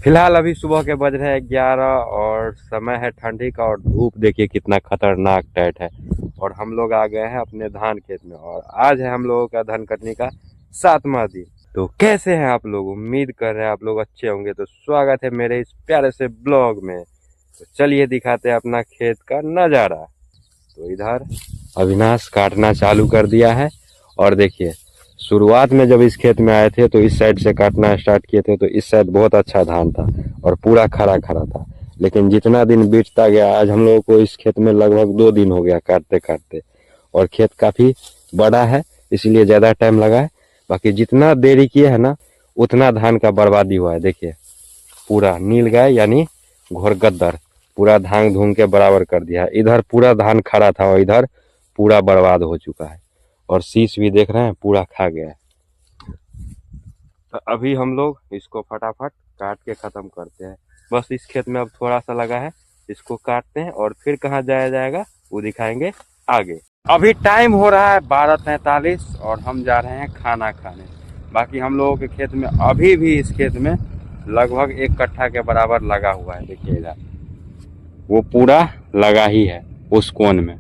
फिलहाल अभी सुबह के बज रहे हैं 11 और समय है ठंडी का और धूप देखिए कितना खतरनाक टाइट है। और हम लोग आ गए हैं अपने धान खेत में और आज है हम लोगों का धान कटने का 7वां दिन। तो कैसे हैं आप लोग? उम्मीद कर रहे हैं आप लोग अच्छे होंगे। तो स्वागत है मेरे इस प्यारे से ब्लॉग में। तो चलिए दिखाते हैं अपना खेत का नज़ारा। तो इधर अविनाश काटना चालू कर दिया है और देखिए शुरुआत में जब इस खेत में आए थे तो इस साइड से काटना स्टार्ट किए थे तो इस साइड बहुत अच्छा धान था और पूरा खरा खरा था। लेकिन जितना दिन बीतता गया आज हम लोगों को इस खेत में लगभग 2 दिन हो गया काटते काटते। और खेत काफ़ी बड़ा है इसलिए ज़्यादा टाइम लगा है। बाकी जितना देरी किए है ना उतना धान का बर्बादी हुआ है। देखिए पूरा नील गाय यानी घोरगद्दर पूरा धान धूम के बराबर कर दिया है। इधर पूरा धान खड़ा था और इधर पूरा बर्बाद हो चुका है और शीश भी देख रहे हैं पूरा खा गया है। तो अभी हम लोग इसको फटाफट काट के ख़त्म करते हैं। बस इस खेत में अब थोड़ा सा लगा है, इसको काटते हैं और फिर कहाँ जाया जाएगा वो दिखाएंगे आगे। अभी टाइम हो रहा है 12:43 और हम जा रहे हैं खाना खाने। बाकी हम लोगों के खेत में अभी भी इस खेत में लगभग 1 कट्ठा के बराबर लगा हुआ है। देखिए इधर वो पूरा लगा ही है उस कोन में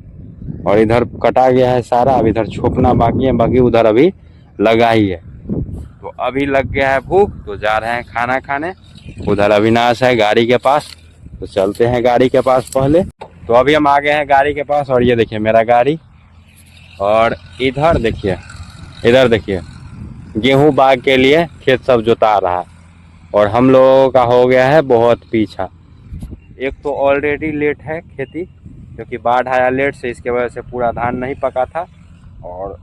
और इधर कटा गया है सारा। अब इधर छोपना बाकी है, बाकी उधर अभी लगा ही है। तो अभी लग गया है भूख तो जा रहे हैं खाना खाने। उधर अविनाश है गाड़ी के पास तो चलते हैं गाड़ी के पास पहले। तो अभी हम आ गए हैं गाड़ी के पास और ये देखिए मेरा गाड़ी और इधर देखिए गेहूं बाग के लिए खेत सब जोता रहा है और हम लोगों का हो गया है बहुत पीछा। एक तो ऑलरेडी लेट है खेती क्योंकि बाढ़ आया लेट से, इसके वजह से पूरा धान नहीं पका था और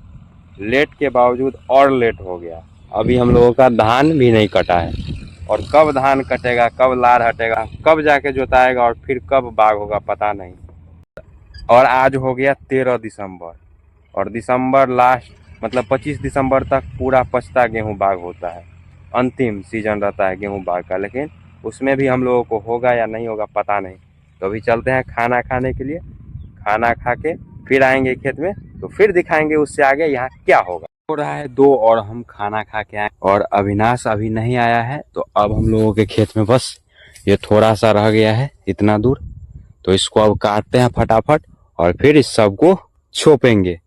लेट के बावजूद और लेट हो गया। अभी हम लोगों का धान भी नहीं कटा है और कब धान कटेगा, कब लार हटेगा, कब जाके जोताएगा और फिर कब बाग होगा पता नहीं। और आज हो गया 13 दिसंबर और दिसंबर लास्ट मतलब 25 दिसंबर तक पूरा पछता गेहूं बाग होता है। अंतिम सीजन रहता है गेहूं बाग का, लेकिन उसमें भी हम लोगों को होगा या नहीं होगा पता नहीं। तो अभी चलते हैं खाना खाने के लिए। खाना खा के फिर आएंगे खेत में तो फिर दिखाएंगे उससे आगे यहाँ क्या होगा। हो रहा है 2 और हम खाना खा के आए और अविनाश अभी नहीं आया है। तो अब हम लोगों के खेत में बस ये थोड़ा सा रह गया है इतना दूर, तो इसको अब काटते हैं फटाफट और फिर इस सब को छोपेंगे।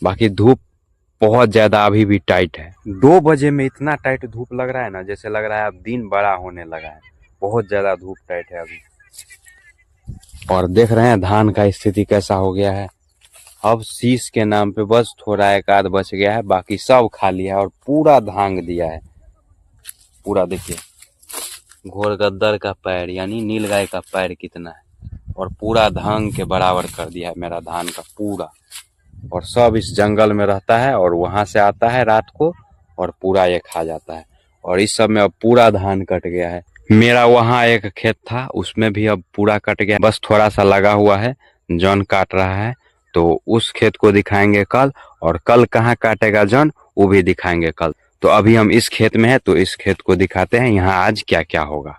बाकी धूप बहुत ज्यादा अभी भी टाइट है। 2 बजे में इतना टाइट धूप लग रहा है ना जैसे लग रहा है अब दिन बड़ा होने लगा है। बहुत ज्यादा धूप टाइट है अभी और देख रहे हैं धान का स्थिति कैसा हो गया है। अब शीश के नाम पे बस थोड़ा एक आध बच गया है, बाकी सब खाली है और पूरा धांग दिया है। पूरा देखिए घोरगद्दर का पैर यानी नील गाय का पैर कितना है और पूरा धांग के बराबर कर दिया है मेरा धान का पूरा। और सब इस जंगल में रहता है और वहां से आता है रात को और पूरा ये खा जाता है। और इस सब में अब पूरा धान कट गया है। मेरा वहाँ एक खेत था उसमें भी अब पूरा कट गया, बस थोड़ा सा लगा हुआ है, जौन काट रहा है। तो उस खेत को दिखाएंगे कल और कल कहाँ काटेगा जौन वो भी दिखाएंगे कल। तो अभी हम इस खेत में है तो इस खेत को दिखाते हैं यहाँ आज क्या क्या होगा।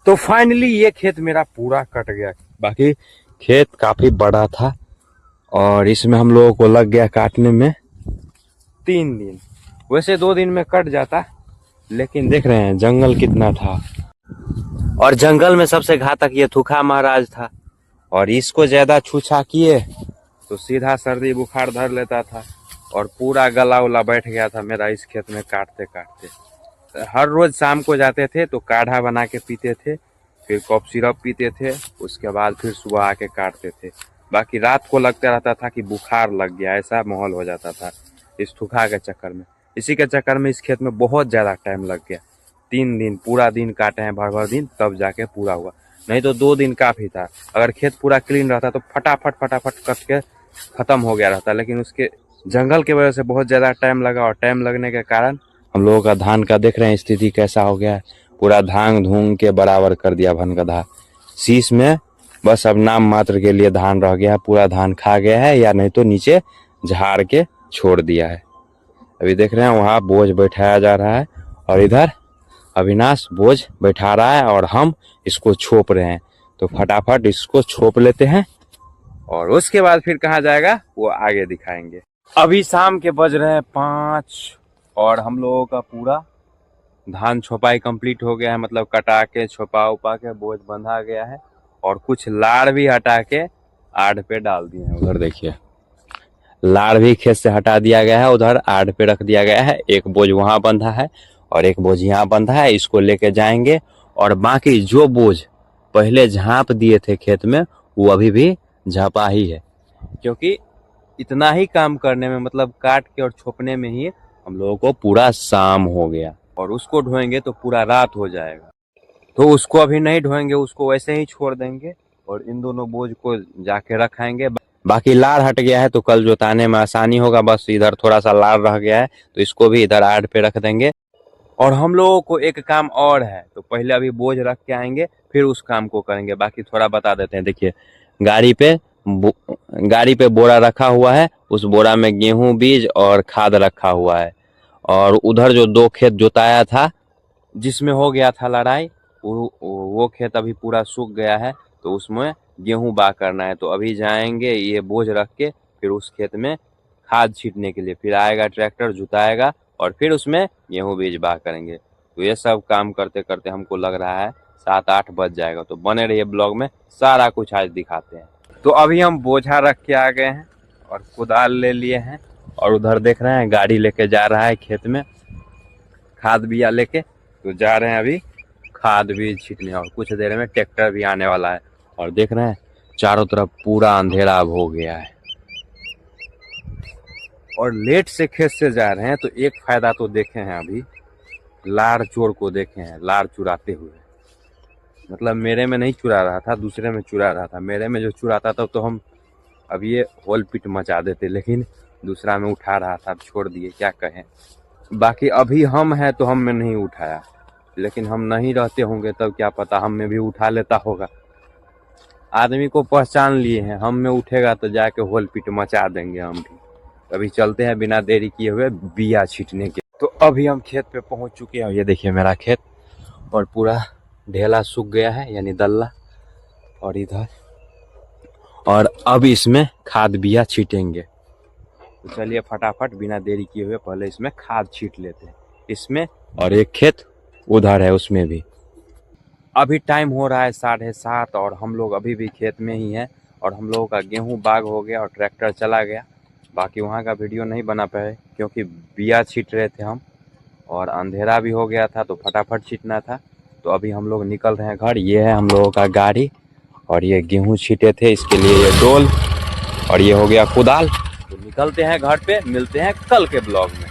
तो फाइनली ये खेत मेरा पूरा कट गया। बाकी खेत काफी बड़ा था और इसमें हम लोगों को लग गया काटने में 3 दिन। वैसे 2 दिन में कट जाता, लेकिन देख रहे हैं जंगल कितना था और जंगल में सबसे घातक ये थूखा महाराज था और इसको ज्यादा छूछा किए तो सीधा सर्दी बुखार धर लेता था और पूरा गला उला बैठ गया था मेरा इस खेत में काटते काटते। हर रोज शाम को जाते थे तो काढ़ा बना के पीते थे, फिर कॉफ सिरप पीते थे, उसके बाद फिर सुबह आके काटते थे। बाकी रात को लगता रहता था कि बुखार लग गया, ऐसा माहौल हो जाता था इस थूखा के चक्कर में। इसी के चक्कर में इस खेत में बहुत ज़्यादा टाइम लग गया। 3 दिन पूरा दिन काटे हैं भर भर दिन तब जाके पूरा हुआ, नहीं तो 2 दिन काफ़ी था। अगर खेत पूरा क्लीन रहता तो फटाफट फटाफट कट के ख़त्म हो गया रहता, लेकिन उसके जंगल की वजह से बहुत ज़्यादा टाइम लगा और टाइम लगने के कारण हम लोगों का धान का देख रहे हैं स्थिति कैसा हो गया है। पूरा धांग धूंग के बराबर कर दिया भनगधा। शीश में बस अब नाम मात्र के लिए धान रह गया है, पूरा धान खा गया है या नहीं तो नीचे झाड़ के छोड़ दिया है। अभी देख रहे हैं वहाँ बोझ बैठाया जा रहा है और इधर अविनाश बोझ बैठा रहा है और हम इसको छोप रहे हैं। तो फटाफट इसको छोप लेते हैं और उसके बाद फिर कहाँ जाएगा वो आगे दिखाएंगे। अभी शाम के बज रहे हैं 5 और हम लोगों का पूरा धान छुपाई कंप्लीट हो गया है, मतलब कटा के छुपा उपा के बोझ बंधा गया है और कुछ लाड़ भी हटा के आड़ पे डाल दिए हैं। उधर देखिए लाड़ भी खेत से हटा दिया गया है, उधर आड़ पे रख दिया गया है। एक बोझ वहां बंधा है और एक बोझ यहाँ बंधा है, इसको लेके जाएंगे। और बाकी जो बोझ पहले झाँप दिए थे खेत में वो अभी भी झाँपा ही है, क्योंकि इतना ही काम करने में मतलब काट के और छोपने में ही हम लोगों को पूरा शाम हो गया। और उसको ढोएंगे तो पूरा रात हो जाएगा, तो उसको अभी नहीं ढोएंगे, उसको वैसे ही छोड़ देंगे और इन दोनों बोझ को जाके रखाएंगे। बाकी लाड़ हट गया है तो कल जोताने में आसानी होगा, बस इधर थोड़ा सा लाड़ रह गया है तो इसको भी इधर आड़ पे रख देंगे। और हम लोगों को एक काम और है, तो पहले अभी बोझ रख के आएंगे फिर उस काम को करेंगे। बाकी थोड़ा बता देते हैं। देखिए गाड़ी पे बोरा रखा हुआ है, उस बोरा में गेहूं बीज और खाद रखा हुआ है। और उधर जो 2 खेत जोताया था जिसमें हो गया था लड़ाई, वो खेत अभी पूरा सूख गया है, तो उसमें गेहूं बा करना है। तो अभी जाएंगे ये बोझ रख के फिर उस खेत में खाद छींटने के लिए, फिर आएगा ट्रैक्टर जुताएगा और फिर उसमें गेहूं बीज बा करेंगे। तो ये सब काम करते करते हमको लग रहा है 7-8 बज जाएगा। तो बने रहिए ब्लॉग में, सारा कुछ आज दिखाते हैं। तो अभी हम बोझा रख के आ गए हैं और कुदाल ले लिए हैं और उधर देख रहे हैं गाड़ी लेके जा रहा है खेत में खाद बिया लेके। तो जा रहे हैं अभी खाद भी छींटने और कुछ देर में ट्रैक्टर भी आने वाला है। और देख रहे हैं चारों तरफ पूरा अंधेरा अब हो गया है और लेट से खेत से जा रहे हैं। तो एक फायदा तो देखे हैं, अभी लार चोर को देखे हैं लार चुराते हुए। मतलब मेरे में नहीं चुरा रहा था, दूसरे में चुरा रहा था। मेरे में जो चुराता था तो हम अब ये होल पिट मचा देते, लेकिन दूसरा में उठा रहा था, अब छोड़ दिए, क्या कहें। बाकी अभी हम हैं तो हम में नहीं उठाया, लेकिन हम नहीं रहते होंगे तब क्या पता हम में भी उठा लेता होगा। आदमी को पहचान लिए हैं, हम में उठेगा तो जाके होल पिट मचा देंगे हम भी। अभी चलते हैं बिना देरी किए हुए बिया छींटने के। तो अभी हम खेत पे पहुंच चुके हैं। ये देखिए मेरा खेत, और पूरा ढेला सूख गया है यानी दल्ला। और इधर और अब इसमें खाद बिया छीटेंगे। तो चलिए फटाफट बिना देरी किए हुए पहले इसमें खाद छीट लेते हैं इसमें। और एक खेत उधर है उसमें भी। अभी टाइम हो रहा है 7:30 और हम लोग अभी भी खेत में ही हैं। और हम लोगों का गेहूं बाग हो गया और ट्रैक्टर चला गया। बाकी वहाँ का वीडियो नहीं बना पाए क्योंकि बिया छीट रहे थे हम और अंधेरा भी हो गया था, तो फटाफट छीटना था। तो अभी हम लोग निकल रहे हैं घर। ये है हम लोगों का गाड़ी और ये गेहूं छीटे थे, इसके लिए ये डोल और ये हो गया कुदाल। तो निकलते हैं घर पे, मिलते हैं कल के ब्लॉग में।